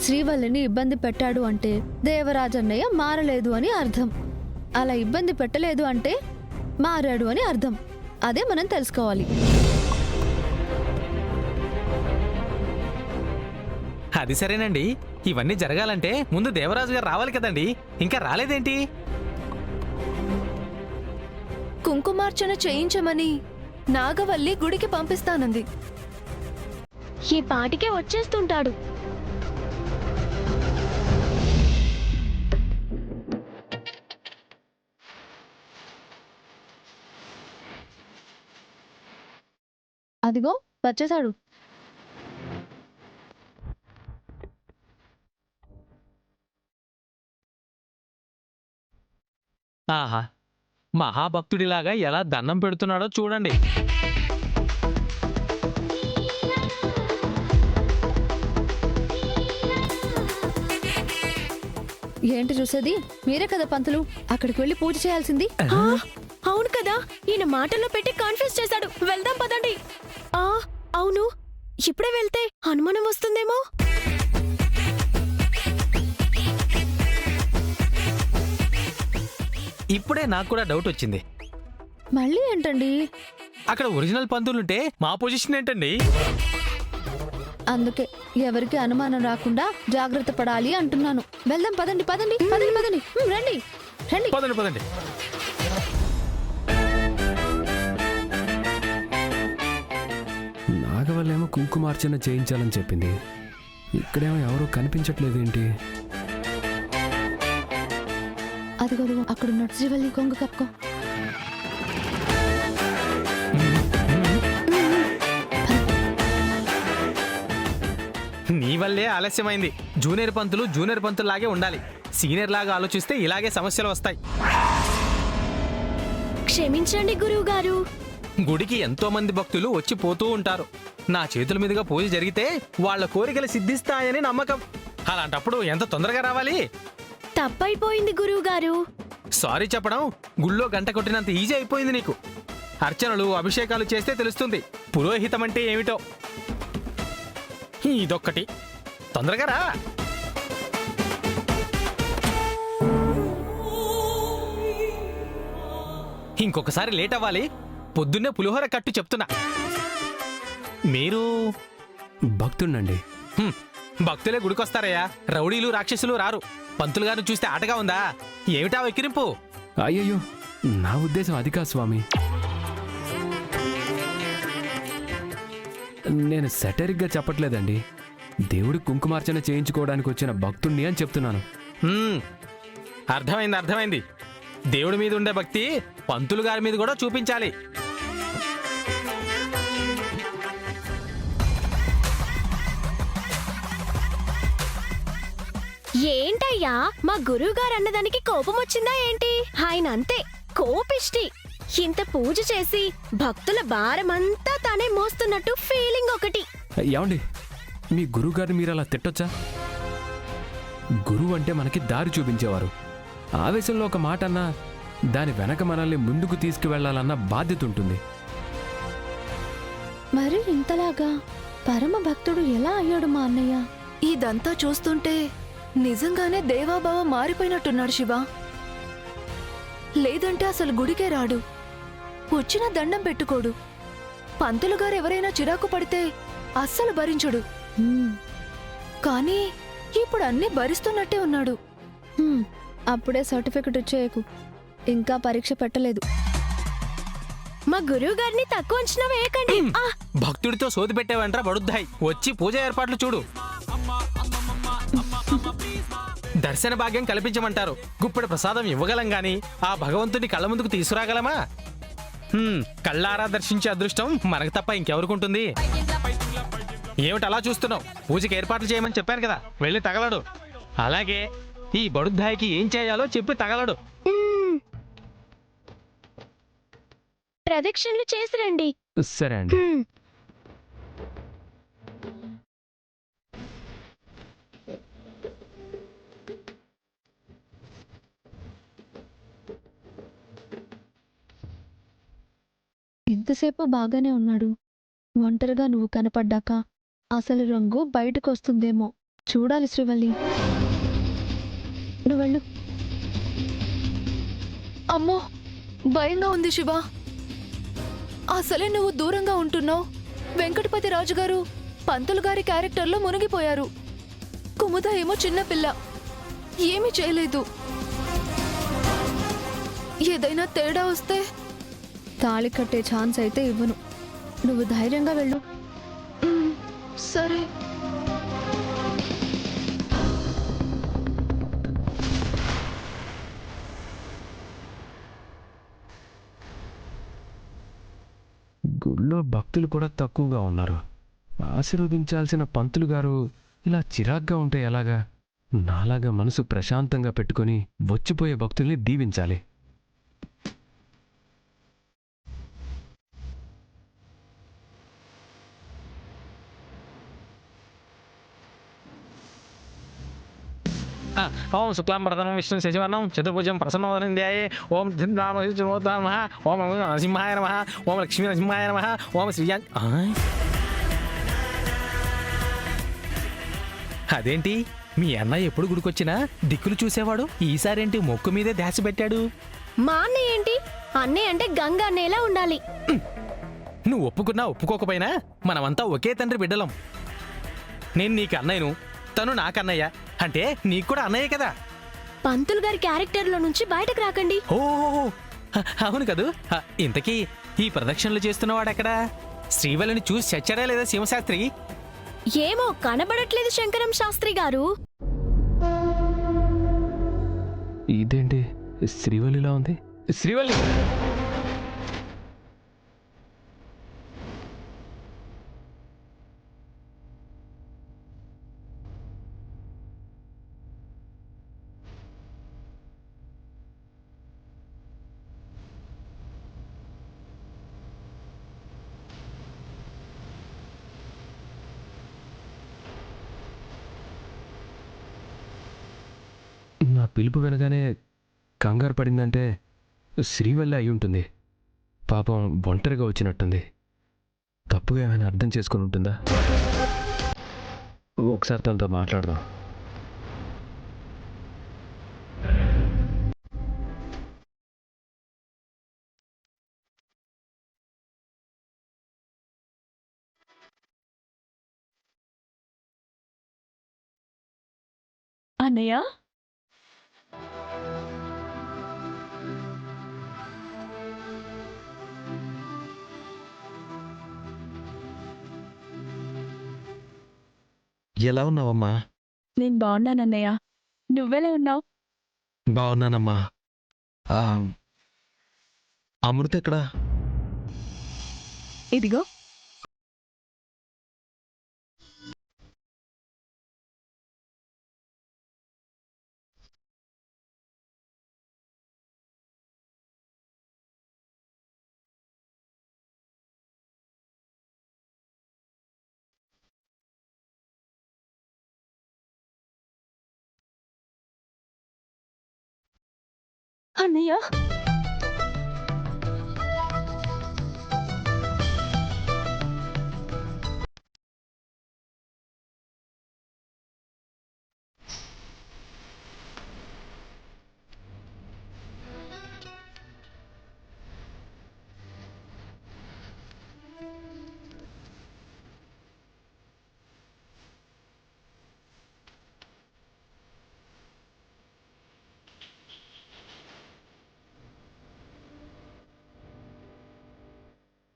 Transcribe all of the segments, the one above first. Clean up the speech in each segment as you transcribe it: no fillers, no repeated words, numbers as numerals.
శ్రీవల్లిని ఇబ్బంది పెట్టాడు అంటే దేవరాజన్నయ్య మారలేదు అని అర్థం. అలా ఇబ్బంది పెట్టలేదు అంటే మారాడు అని అర్థం. అదే మనం తెలుసుకోవాలి. అది సరేనండి, ఇవన్నీ జరగాలంటే ముందు దేవరాజు గారు రావాలి కదండి. ఇంకా రాలేదేంటి? కుంకుమార్చన చేయించమని నాగవల్లి గుడికి పంపిస్తానంది. ఈ పాటికే వచ్చేస్తుంటాడు. అదిగో వచ్చేసాడు. ఆహా, మహాభక్తుడిలాగా ఎలా దండం పెడుతున్నాడో చూడండి. ఏంటి చూసేది? మీరే కదా పంతులు, అక్కడికి వెళ్ళి పూజ చేయాల్సింది. అవును కదా, ఈయన మాటల్లో పెట్టి కన్ఫ్యూజ్ చేశాడు. వెళ్దాం పదండి. అవును, ఇప్పుడే వెళ్తే అనుమానం వస్తుందేమో. ఇప్పుడే నాకు కూడా డౌట్ వచ్చింది. మళ్ళీ ఏంటండి? అక్కడ ఒరిజినల్ పంతులుంటే మా పొజిషన్ ఏంటండి? అందుకే ఎవరికి అనుమానం రాకుండా జాగ్రత్త పడాలి అంటున్నాను. వెళ్దాం పదండి పదండి పదండి పదండి. రండి రండి. పదండి పదండి. నాగవల్లేమో కుంకుమార్చన చేయించాలని చెప్పింది. ఇక్కడేమో ఎవరూ కనిపించట్లేదు ఏంటి? అదిగో అక్కడ శ్రీవల్లి, కొంగు కప్పుకో. నీ వల్లే ఆలస్యమైంది. జూనియర్ పంతులు లాగే ఉండాలి. సీనియర్ లాగా ఆలోచిస్తే ఇలాగే సమస్యలు వస్తాయి. క్షమించండి గురువు గారు. గుడికి ఎంతో మంది భక్తులు వచ్చి పోతూ ఉంటారు. నా చేతుల మీదుగా పూజ జరిగితే వాళ్ళ కోరికలు సిద్ధిస్తాయని నమ్మకం. అలాంటప్పుడు ఎంత తొందరగా రావాలి? తప్పైపోయింది గురువు గారు. సారీ చెప్పడం గుళ్ళో గంట కొట్టినంత ఈజీ అయిపోయింది నీకు. అర్చనలు అభిషేకాలు చేస్తే తెలుస్తుంది పురోహితం అంటే ఏమిటో. ఇదొక్కటి, తొందరగా రా. ఇంకొకసారి లేట్ అవ్వాలి. పొద్దున్నే పులిహోర కట్టు చెప్తున్నా. మీరు భక్తుణ్ణండి. భక్తులే గుడికొస్తారయ్యా, రౌడీలు రాక్షసులు రారు. పంతులు గారిని చూస్తే ఆటగా ఉందా? ఏమిటా వెక్కిరింపు? అయ్యయ్యో, నా ఉద్దేశం అది కాదు స్వామి. నేను సెటరిక్గా చెప్పట్లేదండి. దేవుడి కుంకుమార్చన చేయించుకోవడానికి వచ్చిన భక్తుణ్ణి అని చెప్తున్నాను. అర్థమైంది. దేవుడి మీద ఉండే భక్తి పంతులు గారి మీద కూడా చూపించాలి. ఏంటయ్యా, మా గురువు గారు అన్నదానికి కోపం వచ్చిందా ఏంటి? ఆయన అంతే, కోపిష్టి. ఇంత పూజ చేసి భక్తుల భారమంతా తానే మోస్తున్నట్టు ఫీలింగ్ ఒకటి. ఏమండి, మీ గురువుగారిని మీరు అలా తిట్టొచ్చా? గురువు అంటే మనకి దారి చూపించేవారు. ఆవేశంలో ఒక మాట అన్నా దాని వెనక మనల్ని ముందుకు తీసుకువెళ్లాలన్న బాధ్యత ఉంటుంది. మరి ఇంతలాగా పరమ భక్తుడు ఎలా అయ్యాడు మా అన్నయ్య? ఇదంతా చూస్తుంటే నిజంగానే దేవాబావ మారిపోయినట్టున్నాడు శివ. లేదంటే అసలు గుడికే రాడు, వచ్చిన దండం పెట్టుకోడు. పంతులు గారు ఎవరైనా చిరాకు పడితే అస్సలు భరించడు. కానీ ఇప్పుడు అన్నీ భరిస్తున్నట్టే ఉన్నాడు. అప్పుడే సర్టిఫికెట్ ఇచ్చేయకు, ఇంకా పరీక్ష పెట్టలేదు. మా గురువు గారిని తక్కువ అంచనా వేయకండి. భక్తుడితో సోది పెట్టేవంట్రా బడుద్దాయి. వచ్చి పూజ ఏర్పాట్లు చూడు. దర్శన భాగ్యం కల్పించమంటారు. గుప్పెడు ప్రసాదం ఇవ్వగలం గాని ఆ భగవంతుని కళ్ళ ముందుకు తీసుకురాగలమా? కళ్ళారా దర్శించే అదృష్టం మనకు తప్ప ఇంకెవరుకుంటుంది? ఏమిటి అలా చూస్తున్నావు? పూజకి ఏర్పాట్లు చేయమని చెప్పాను కదా, వెళ్ళి తగలడు. అలాగే ఈ బడుద్దాయికి ఏం చేయాలో చెప్పి తగలడు. ప్రదక్షిణలు చేసి రండి. సరే అండి. ఇంతసేపు బాగానే ఉన్నాడు. ఒంటరిగా నువ్వు కనపడ్డాక అసలు రంగు బయటకొస్తుందేమో. చూడాలి శ్రీవల్లి. నువ్వు వెళ్ళు. అమ్మో, భయంగా ఉంది శివ. అసలే నువ్వు దూరంగా ఉంటున్నావు. వెంకటపతి రాజు గారు పంతులు గారి క్యారెక్టర్లో మునిగిపోయారు. కుముద ఏమో చిన్నపిల్ల, ఏమీ చేయలేదు. ఏదైనా తేడా వస్తే తాళి కట్టే ఛాన్స్ అయితే ఇవ్వను. నువ్వు ధైర్యంగా వెళ్ళు. సరే. గుళ్ళో భక్తులు కూడా తక్కువగా ఉన్నారు. ఆశీర్వదించాల్సిన పంతులు గారు ఇలా చిరాగ్గా ఉంటే ఎలాగా? నాలాగా మనసు ప్రశాంతంగా పెట్టుకొని వచ్చిపోయే భక్తుల్ని దీవించాలి. ఓం శుక్లాంబరదనం విష్ణు శశివర్ణం చతుర్భుజం ప్రసన్నోదనంధ్యాయే ఓం నమ ఓం నరసింహాయ నమ ఓం లక్ష్మీ నరసింహాయ నమ ఓం శ్రీయా. అదేంటి మీ అన్నయ్య ఎప్పుడు గుడికొచ్చినా దిక్కులు చూసేవాడు, ఈసారేంటి మొక్కు మీదే ధ్యాస పెట్టాడు? మా అన్నయ్య ఏంటి? అన్నయ్య అంటే గంగ అన్నయ్యలా ఉండాలి. నువ్వు ఒప్పుకున్నా ఒప్పుకోకపోయినా మనమంతా ఒకే తండ్రి బిడ్డలం. నేను నీకు అన్నయ్యను, తను నాకన్నయ్య, అంటే నీకు కూడా అన్నయ్య కదా. పంతులు గారి క్యారెక్టర్లో నుంచి బయటకు రాకండి. ఓ అవును కదూ. ఇంతకీ ఈ ప్రదక్షిణలు చేస్తున్నవాడెక్కడా? శ్రీవల్లిని చూసి చచ్చాడా లేదా శివశాస్త్రి? ఏమో కనబడట్లేదు శంకరం శాస్త్రి గారు. ఇదేంటి శ్రీవల్లిలా ఉంది? శ్రీవల్లి! నా పిలుపు వినగానే కంగారు పడిందంటే శ్రీవల్లి అయి ఉంటుంది. పాపం ఒంటరిగా వచ్చినట్టుంది. తప్పుగా ఏమైనా అర్థం చేసుకుని ఉంటుందా? ఒకసారి తనతో మాట్లాడదాం. అన్నయ్య, ఎలా ఉన్నావమ్మా? నేను బాగున్నానన్నయ్య. నువ్వెలా ఉన్నావు? బాగున్నానమ్మా. అమృత ఎక్కడా? ఇదిగో. అన్నయ్య,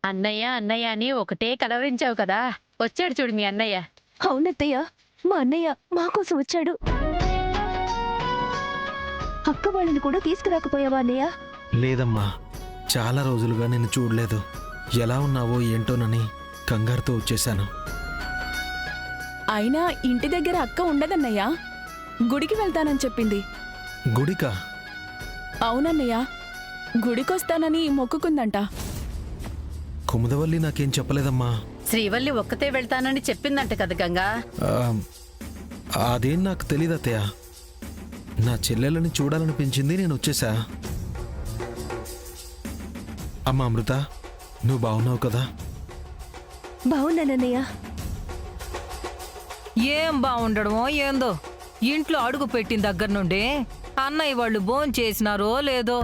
అన్నయ్య అన్నయ్య అని ఒకటే కలవరించావు కదా, వచ్చాడు చూడు మీ అన్నయ్య. అవునత్తయ్య, మా అన్నయ్య మా కోసం వచ్చాడు. అక్క వాళ్ళని కూడా తీసుకురాకపోయావా అన్నయ్య? లేదమ్మా, చాలా రోజులుగా నిన్ను చూడలేదు. ఎలా ఉన్నావో ఏంటోనని కంగారుతో వచ్చేశాను. అయినా ఇంటి దగ్గర అక్క ఉండదన్నయ్యా, గుడికి వెళ్తానని చెప్పింది. గుడికా? అవునన్నయ్య, గుడికొస్తానని మొక్కుకుందంట. కుముదవల్లి నాకేం చెప్పలేదమ్మా. శ్రీవల్లి ఒక్కతే వెళ్తానని చెప్పిందంట కదా గంగా. అదేం నాకు తెలీదు అత్తయ్య. నా చెల్లెలని చూడాలనిపించింది, నేను వచ్చేసా. అమ్మా అమృత, నువ్వు బాగున్నావు కదా? బాగున్నానన్నయ్య. ఏం బాగుండడమో ఏందో ఇంట్లో అడుగు పెట్టిన దగ్గర నుండి అన్నయ్య వాళ్ళు భోంచేసినారో లేదో.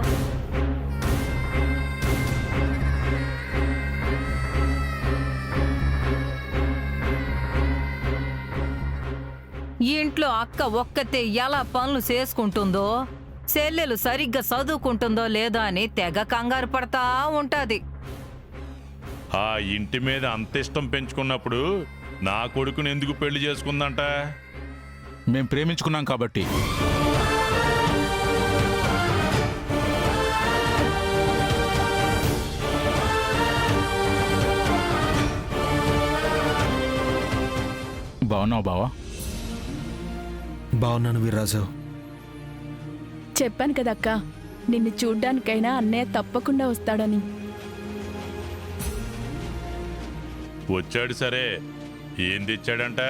ఇంట్లో అక్క ఒక్కతే ఎలా పనులు చేసుకుంటుందో, చెల్లెలు సరిగ్గా చదువుకుంటుందో లేదో అని తెగ కంగారు పడతా ఉంటాది. ఆ ఇంటి మీద అంత ఇష్టం పెంచుకున్నప్పుడు నా కొడుకుని ఎందుకు పెళ్లి చేసుకుందంట? మేం ప్రేమించుకున్నాం కాబట్టి. బాగున్నావు బావా? బాగున్నాను వీర్రాజు. చెప్పాను కదక్క, నిన్ను చూడ్డానికైనా అన్నయ్య తప్పకుండా వస్తాడని. వచ్చాడు సరే, ఏం తెచ్చాడంట?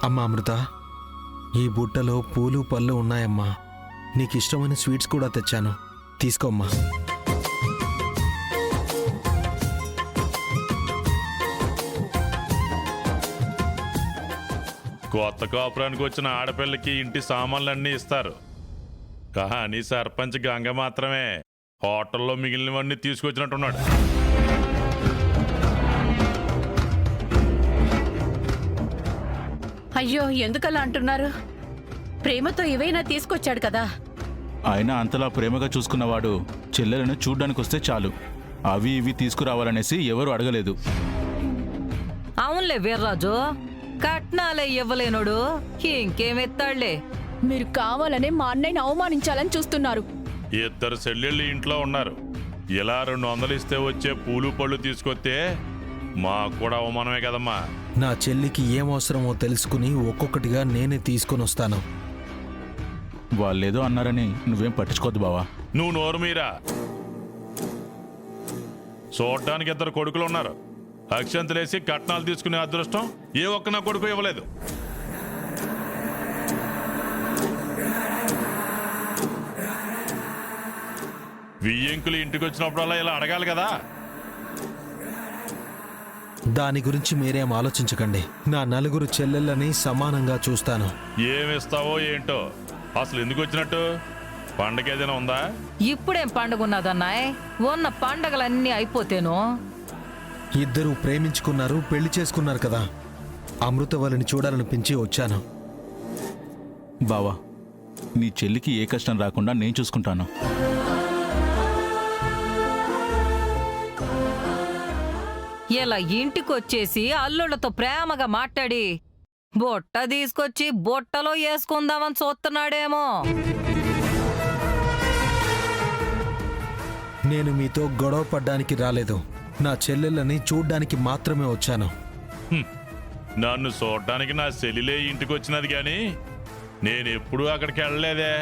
అమ్మా అమృత, ఈ బుట్టలో పూలు పళ్ళు ఉన్నాయమ్మా. నీకు ఇష్టమైన స్వీట్స్ కూడా తెచ్చాను, తీసుకోమ్మా. కొత్త కాపురానికి వచ్చిన ఆడపిల్లకి ఇంటి సామాన్లన్నీ ఇస్తారు, కానీ సర్పంచ్ గంగ మాత్రమే హోటల్లో మిగిలినవన్నీ తీసుకొచ్చినట్టున్నాడు. అయ్యో ఎందుకలా అంటున్నారు? ప్రేమతో ఏవైనా తీసుకొచ్చాడు కదా. ఆయన అంతలా ప్రేమగా చూసుకున్నవాడు చెల్లెలను చూడ్డానికి వస్తే చాలు, అవి ఇవి తీసుకురావాలనేసి ఎవరు అడగలేదు. అవునులే వీర్రాజు, కట్నాలే ఇవ్వలేనోడు ఇంకేమెత్తాళ్లే. మీరు కావాలనే మా అన్నయ్యని అవమానించాలని చూస్తున్నారు. ఇద్దరు చెల్లెళ్ళు ఇంట్లో ఉన్నారు, ఇలా 200 ఇస్తే వచ్చే పూలు పళ్ళు తీసుకొస్తే మాకు కూడా అవమానమే కదమ్మా. నా చెల్లికి ఏం అవసరమో తెలుసుకుని ఒక్కొక్కటిగా నేనే తీసుకొని వస్తాను. వాళ్ళేదో అన్నారని నువ్వేం పట్టించుకోద్దు బావా. నువ్వు నోరు మీరా. చూడ్డానికి ఇద్దరు కొడుకులు ఉన్నారు, అక్షంతలేసి కట్నాలు తీసుకునే అదృష్టం ఏ ఒక్క నా కొడుకు ఇవ్వలేదు. వియ్యంకులు ఇంటికి వచ్చినప్పుడల్లా ఇలా అడగాలి కదా. దాని గురించి మీరేం ఆలోచించకండి. నా నలుగురు చెల్లెళ్ళని సమానంగా చూస్తాను. ఏమిస్తావో ఏంటో, అసలు ఎందుకు వచ్చినట్టు? పండగ ఏదైనా ఉందా? ఇప్పుడేం పండగున్నదన్నాయ్, ఉన్న పండగలన్నీ అయిపోతేను. ఇద్దరు ప్రేమించుకున్నారు, పెళ్లి చేసుకున్నారు కదా. అమృత వాళ్ళని చూడాలనిపించి వచ్చాను. బావా, నీ చెల్లికి ఏ కష్టం రాకుండా నేను చూసుకుంటాను. ఇలా ఇంటికొచ్చేసి అల్లుళ్ళతో ప్రేమగా మాట్లాడి బొట్ట తీసుకొచ్చి బొట్టలో వేసుకుందామని చూస్తున్నాడేమో. నేను మీతో గొడవ పడ్డానికి రాలేదు, నా చెల్లెళ్ళని చూడ్డానికి మాత్రమే వచ్చాను. నన్ను చూడడానికి నా చెల్లిలే ఇంటికి వచ్చినది కానీ నేనెప్పుడూ అక్కడికి వెళ్ళలేదే.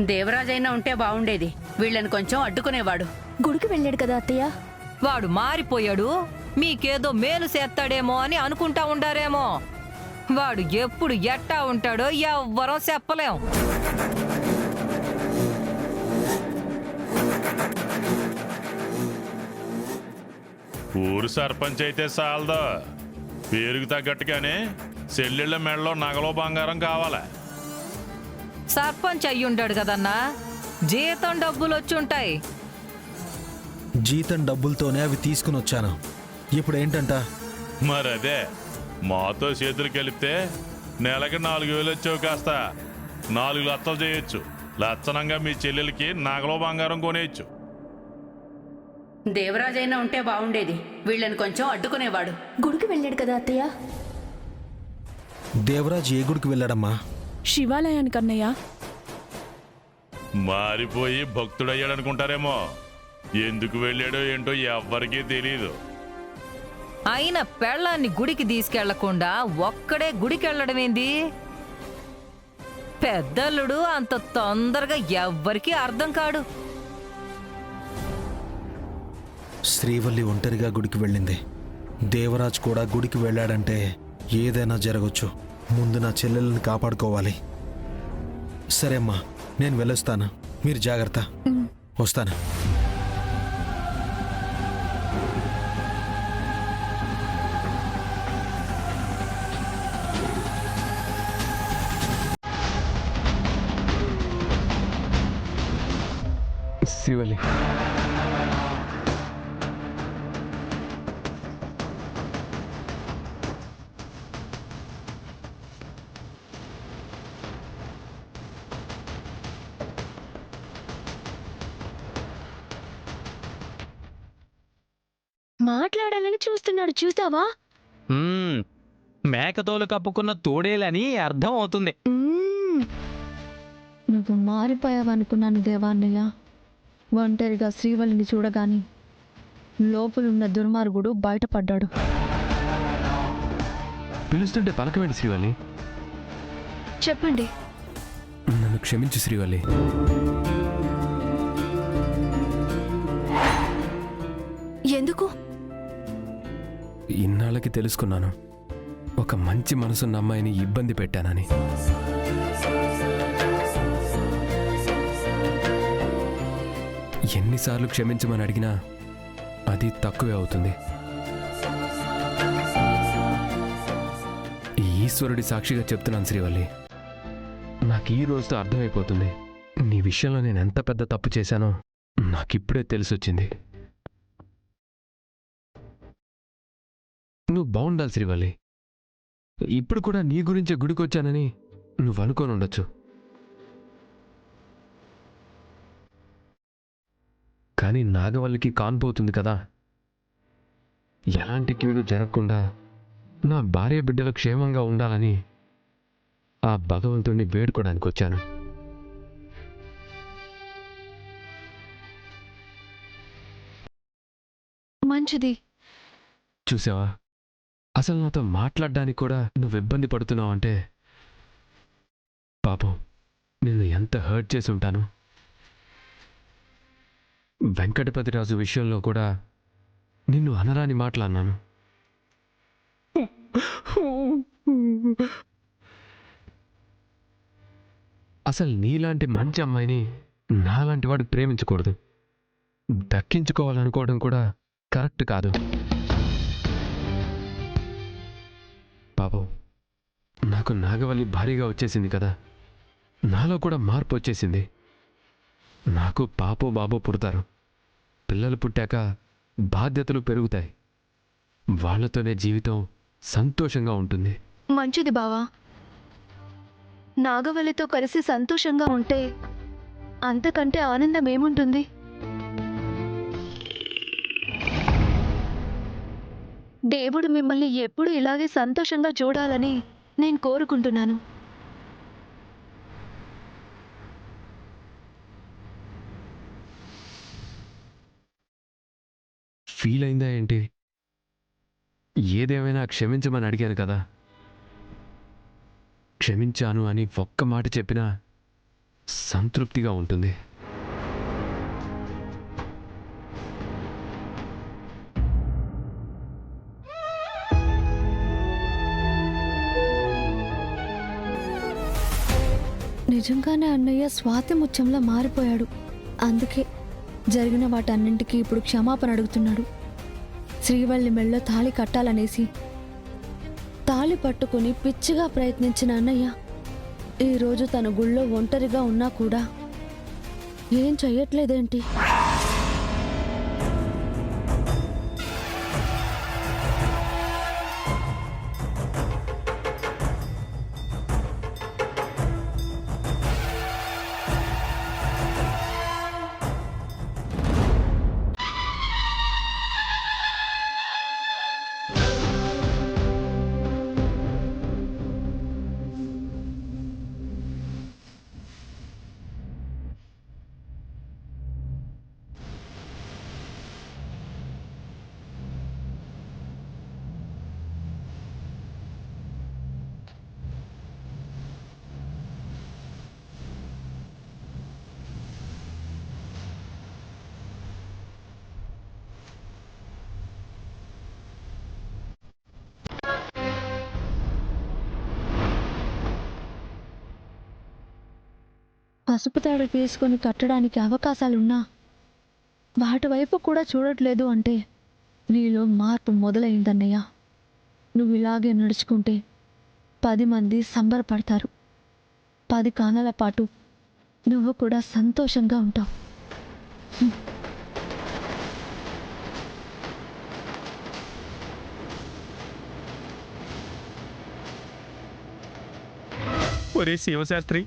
దేవరాజైనా ఉంటే బాగుండేది, వీళ్ళని కొంచెం అడ్డుకునేవాడు. గుడికి వెళ్ళాడు కదా అత్తయ్య. వాడు మారిపోయాడు, మీకేదో మేలు చేస్తాడేమో అని అనుకుంటా ఉండారేమో. వాడు ఎప్పుడు ఎట్టా ఉంటాడో ఎవ్వరం చెప్పలేం. ఊరు సర్పంచ్ అయితే చాలదో, పేరుకు తగ్గట్టుగానే చెల్లెళ్ళ మెడలో నగలో బంగారం కావాలా. సర్పంచ్ అయ్యుంటాడు కదన్నా, జీతం డబ్బులు వచ్చుంటాయి. జీతం డబ్బులతోనే అవి తీసుకుని వచ్చాను. ఇప్పుడు ఏంటంట? మరదే, మాతో చేతులు కలిపితే నెలకి 4,000 వచ్చావు, కాస్త 4 లక్షలు చేయొచ్చు. లచ్చనంగా మీ చెల్లెలకి నగలో బంగారం కొనేయచ్చు. దేవరాజైనా ఉంటే బాగుండేది, వీళ్ళని కొంచెం అడ్డుకునేవాడు. గుడికి వెళ్ళాడు కదా అత్తయ్య. దేవరాజ్ ఏ గుడికి వెళ్ళాడమ్మా? శివాలయానికి అన్నయ్య. మారిపోయి భక్తుడయ్యాడనుకుంటారేమో, ఎందుకు వెళ్ళాడో ఏంటో ఎవ్వరికీ తెలీదు. అయినా పెళ్ళాన్ని గుడికి తీసుకెళ్లకుండా ఒక్కడే గుడికెళ్లడమేంది? పెద్దల్లుడు అంత తొందరగా ఎవ్వరికీ అర్థం కాడు. శ్రీవల్లి ఒంటరిగా గుడికి వెళ్ళింది. దేవరాజ్ కూడా గుడికి వెళ్ళాడంటే ఏదైనా జరగచ్చు. ముందు నా చెల్లెళ్ళని కాపాడుకోవాలి. సరే అమ్మా, నేను వెళ్ళొస్తాను. మీరు జాగ్రత్త. వస్తాను. శ్రీవల్లి, మాట్లాడాలని చూస్తున్నాడు, చూసావా? మేకతోలు కప్పుకున్న తోడేలని అర్థం అవుతుంది. నువ్వు మారిపోయావనుకున్నాను దేవాన్నయ్య. ఒంటరిగా శ్రీవల్లిని చూడగాని లోపలున్న దుర్మార్గుడు బయటపడ్డాడు. పిలుస్తుంటే పలకమేంటి శ్రీవల్లి? చెప్పండి. నన్ను క్షమించు శ్రీవల్లి. ఎందుకు? ఇన్నాళ్ళకి తెలుసుకున్నాను, ఒక మంచి మనసున్న అమ్మాయిని ఇబ్బంది పెట్టానని. ఎన్నిసార్లు క్షమించమని అడిగినా అది తక్కువే అవుతుంది. ఈ ఈశ్వరుడి సాక్షిగా చెప్తున్నాను శ్రీవల్లి, నాకు ఈ రోజుతో అర్థమైపోతుంది నీ విషయంలో నేను ఎంత పెద్ద తప్పు చేశానో నాకిప్పుడే తెలిసొచ్చింది. నువ్వు బాగుండాలి శ్రీవల్లి. ఇప్పుడు కూడా నీ గురించే గుడికొచ్చానని నువ్వు అనుకోని ఉండొచ్చు, కానీ నాగవల్లికి కాన్పోతుంది కదా. ఎలాంటి కీడు జరగకుండా నా భార్య బిడ్డలు క్షేమంగా ఉండాలని ఆ భగవంతుడిని వేడుకోవడానికి వచ్చాను. మంచిది. చూసావా, అసలు నాతో మాట్లాడడానికి కూడా నువ్వు ఇబ్బంది పడుతున్నావు అంటే పాపం నిన్ను ఎంత హర్ట్ చేసి ఉంటాను. వెంకటపతిరాజు విషయంలో కూడా నిన్ను అనరాని మాట్లాడినాను. అసలు నీలాంటి మంచి అమ్మాయిని నాలాంటి వాడు ప్రేమించకూడదు, దక్కించుకోవాలనుకోవడం కూడా కరెక్ట్ కాదు. పాపం నాకు నాగవల్లి భారీగా వచ్చేసింది కదా, నాలో కూడా మార్పు వచ్చేసింది. నాకు పాపో బాబో పుడతారు. పిల్లలు పుట్టాక బాధ్యతలు పెరుగుతాయి. వాళ్లతోనే జీవితం సంతోషంగా ఉంటుంది. మంచిది బావా. నాగవల్లితో కలిసి సంతోషంగా ఉంటే అంతకంటే ఆనందం ఏముంటుంది? దేవుడు మిమ్మల్ని ఎప్పుడు ఇలాగే సంతోషంగా చూడాలని నేను కోరుకుంటున్నాను. ఫీల్ అయిందా ఏంటి? ఏదేమైనా క్షమించమని అడిగాను కదా, క్షమించాను అని ఒక్క మాట చెప్పినా సంతృప్తిగా ఉంటుంది. నిజంగానే అన్నయ్య స్వాతి ముత్యంలా మారిపోయాడు. అందుకే జరిగిన వాటన్నింటికీ ఇప్పుడు క్షమాపణ అడుగుతున్నాడు. శ్రీవల్లి మెళ్ళో తాళి కట్టాలనేసి తాళి పట్టుకుని పిచ్చిగా ప్రయత్నించిన అన్నయ్య ఈరోజు తన గుళ్ళో ఒంటరిగా ఉన్నా కూడా ఏం చెయ్యట్లేదేంటి? పసుపు తాడు తీసుకొని కట్టడానికి అవకాశాలున్నా వాటి వైపు కూడా చూడట్లేదు అంటే నీలో మార్పు మొదలైందన్నయ్య. నువ్వు ఇలాగే నడుచుకుంటే 10 మంది సంబరపడతారు. 10 కాలాల పాటు నువ్వు కూడా సంతోషంగా ఉంటావు. ఒరే శివశాస్త్రి,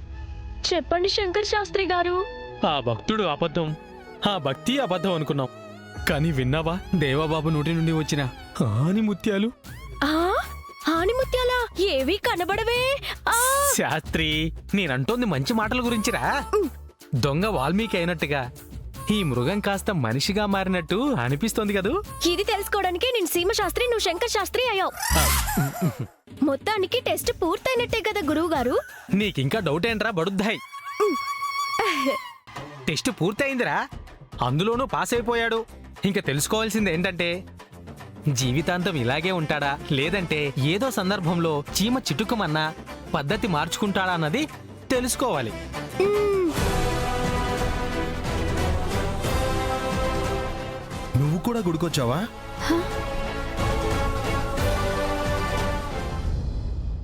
చెప్పండి శంకర్ శాస్త్రి గారు. ఆ భక్తుడు అబద్ధం, ఆ భక్తి అబద్ధం అనుకున్నాం. కానీ విన్నావా దేవాబాబు నోటి నుండి వచ్చిన ఆని ముత్యాలు? ఆ ఆణిముత్యాలా? ఏవి కనబడవే. ఆ శాస్త్రి, నేనంటోంది మంచి మాటల గురించిరా. దొంగ వాల్మీకి అయినట్టుగా ఈ మృగం కాస్త మనిషిగా మారినట్టు అనిపిస్తోంది కదూ. ఇది తెలుసుకోవడానికి నేను సీమ శాస్త్రి, నువ్వు శంకర్ శాస్త్రి అయ్యావు. మొత్తానికి టెస్ట్ పూర్తయినట్టే కదా గురువు గారు. నీకింకా డౌట్ ఏంట్రా బడుద్దాయ్? టెస్ట్ పూర్తయిందిరా, అందులోనూ పాస్ అయిపోయాడు. ఇంకా తెలుసుకోవాల్సింది ఏంటంటే జీవితాంతం ఇలాగే ఉంటాడా, లేదంటే ఏదో సందర్భంలో చీమ చిటుకమన్నా పద్ధతి మార్చుకుంటాడా అన్నది తెలుసుకోవాలి. నువ్వు కూడా గుడికొచ్చావా?